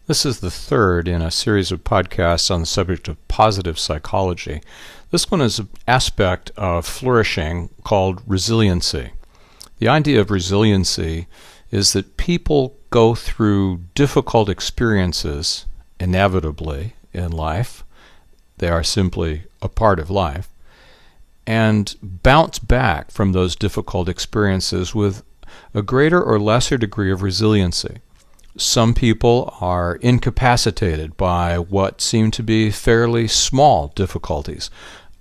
This is the third in a series of podcasts on the subject of positive psychology. This one is an aspect of flourishing called resiliency. The idea of resiliency is that people go through difficult experiences inevitably in life. They are simply a part of life, and bounce back from those difficult experiences with a greater or lesser degree of resiliency. Some people are incapacitated by what seem to be fairly small difficulties.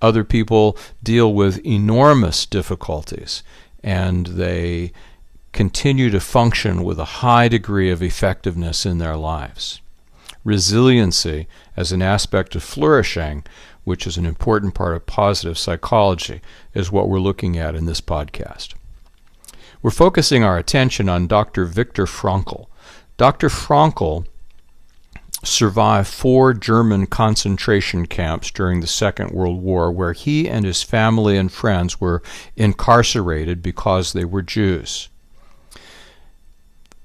Other people deal with enormous difficulties, and they continue to function with a high degree of effectiveness in their lives. Resiliency as an aspect of flourishing, which is an important part of positive psychology, is what we're looking at in this podcast. We're focusing our attention on Dr. Viktor Frankl. Dr. Frankl survived 4 German concentration camps during the Second World War, where he and his family and friends were incarcerated because they were Jews.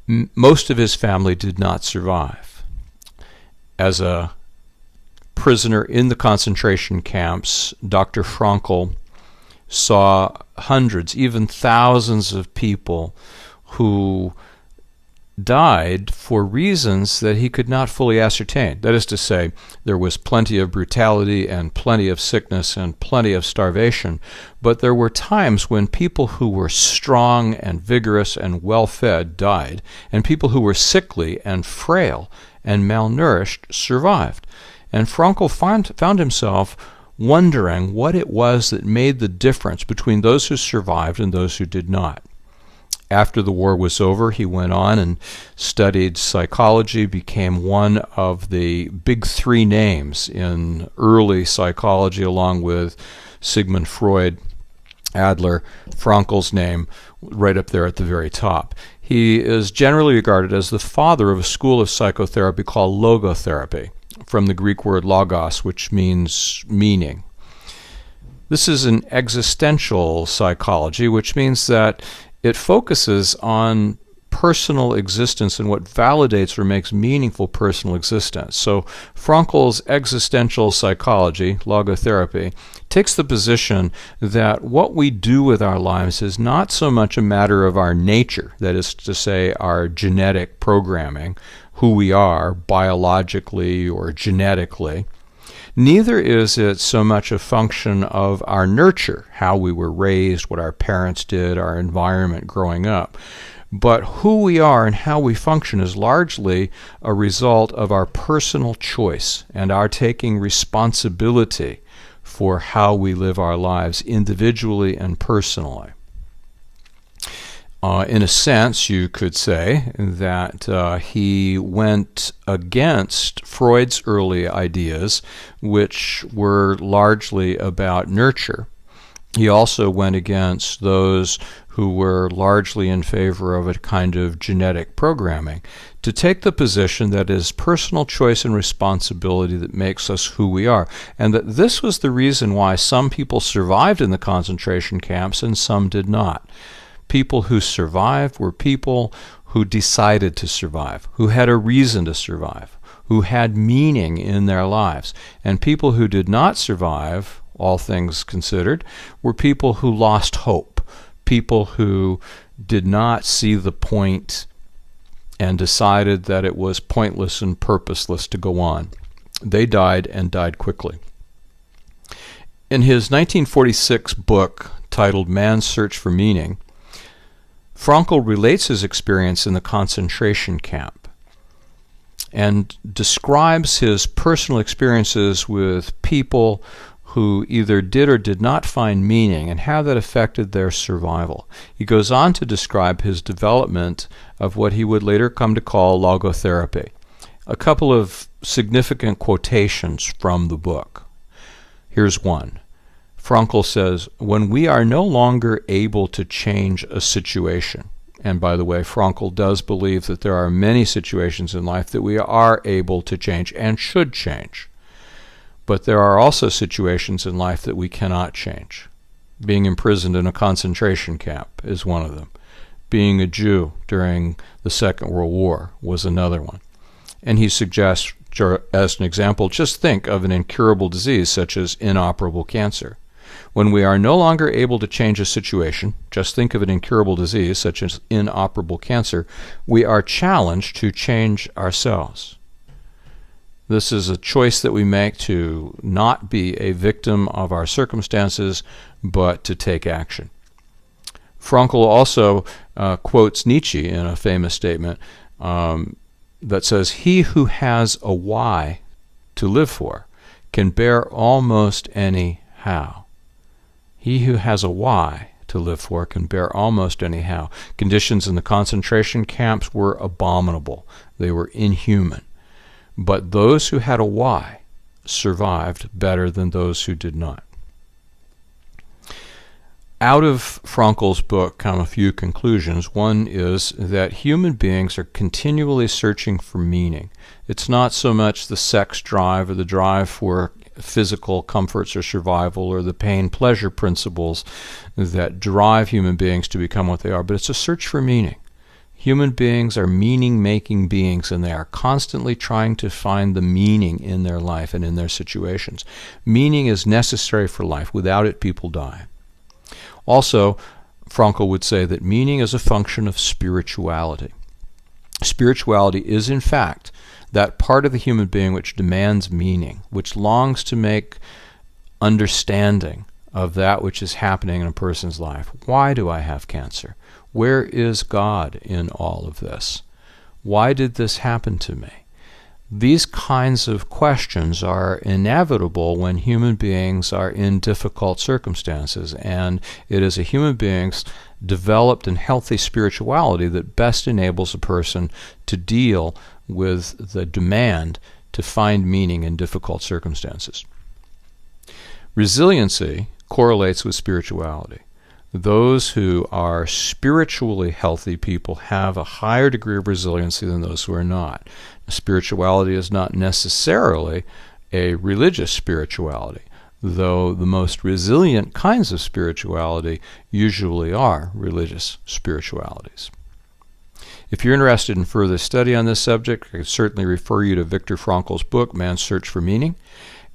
Most of his family did not survive. As a prisoner in the concentration camps, Dr. Frankl saw hundreds, even thousands of people who died for reasons that he could not fully ascertain. That is to say, there was plenty of brutality and plenty of sickness and plenty of starvation, but there were times when people who were strong and vigorous and well-fed died, and people who were sickly and frail and malnourished survived. And Frankl found himself wondering what it was that made the difference between those who survived and those who did not. After the war was over, he went on and studied psychology, became one of the big 3 names in early psychology, along with Sigmund Freud, Adler. Frankl's name right up there at the very top. He is generally regarded as the father of a school of psychotherapy called logotherapy, from the Greek word logos, which means meaning. This is an existential psychology, which means that it focuses on personal existence and what validates or makes meaningful personal existence. So Frankl's existential psychology, logotherapy, takes the position that what we do with our lives is not so much a matter of our nature, that is to say, our genetic programming, who we are biologically or genetically. Neither is it so much a function of our nurture, how we were raised, what our parents did, our environment growing up. But who we are and how we function is largely a result of our personal choice and our taking responsibility for how we live our lives individually and personally. In a sense, you could say that he went against Freud's early ideas, which were largely about nurture. He also went against those who were largely in favor of a kind of genetic programming, to take the position that it is personal choice and responsibility that makes us who we are, and that this was the reason why some people survived in the concentration camps and some did not. People who survived were people who decided to survive, who had a reason to survive, who had meaning in their lives. And people who did not survive, all things considered, were people who lost hope, people who did not see the point and decided that it was pointless and purposeless to go on. They died and died quickly. In his 1946 book titled Man's Search for Meaning, Frankl relates his experience in the concentration camp and describes his personal experiences with people who either did or did not find meaning and how that affected their survival. He goes on to describe his development of what he would later come to call logotherapy. A couple of significant quotations from the book. Here's one. Frankl says, when we are no longer able to change a situation, and by the way, Frankl does believe that there are many situations in life that we are able to change and should change, but there are also situations in life that we cannot change. Being imprisoned in a concentration camp is one of them. Being a Jew during the Second World War was another one. And he suggests, as an example, just think of an incurable disease such as inoperable cancer. When we are no longer able to change a situation, just think of an incurable disease such as inoperable cancer, we are challenged to change ourselves. This is a choice that we make to not be a victim of our circumstances, but to take action. Frankl also quotes Nietzsche in a famous statement that says, "He who has a why to live for can bear almost any how." He who has a why to live for can bear almost any how. Conditions in the concentration camps were abominable. They were inhuman. But those who had a why survived better than those who did not. Out of Frankl's book come a few conclusions. One is that human beings are continually searching for meaning. It's not so much the sex drive or the drive for physical comforts or survival or the pain-pleasure principles that drive human beings to become what they are, but it's a search for meaning. Human beings are meaning-making beings, and they are constantly trying to find the meaning in their life and in their situations. Meaning is necessary for life. Without it, people die. Also, Frankl would say that meaning is a function of spirituality. Spirituality is, in fact, that part of the human being which demands meaning, which longs to make understanding of that which is happening in a person's life. Why do I have cancer? Where is God in all of this? Why did this happen to me? These kinds of questions are inevitable when human beings are in difficult circumstances, and it is a human being's developed and healthy spirituality that best enables a person to deal with the demand to find meaning in difficult circumstances. Resiliency correlates with spirituality. Those who are spiritually healthy people have a higher degree of resiliency than those who are not. Spirituality is not necessarily a religious spirituality, though the most resilient kinds of spirituality usually are religious spiritualities. If you're interested in further study on this subject, I could certainly refer you to Viktor Frankl's book, Man's Search for Meaning,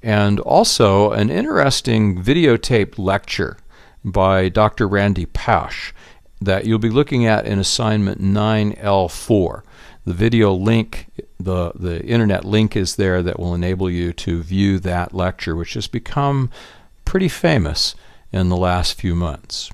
and also an interesting videotaped lecture by Dr. Randy Pausch that you'll be looking at in assignment 9L4. The video link, the internet link is there that will enable you to view that lecture, which has become pretty famous in the last few months.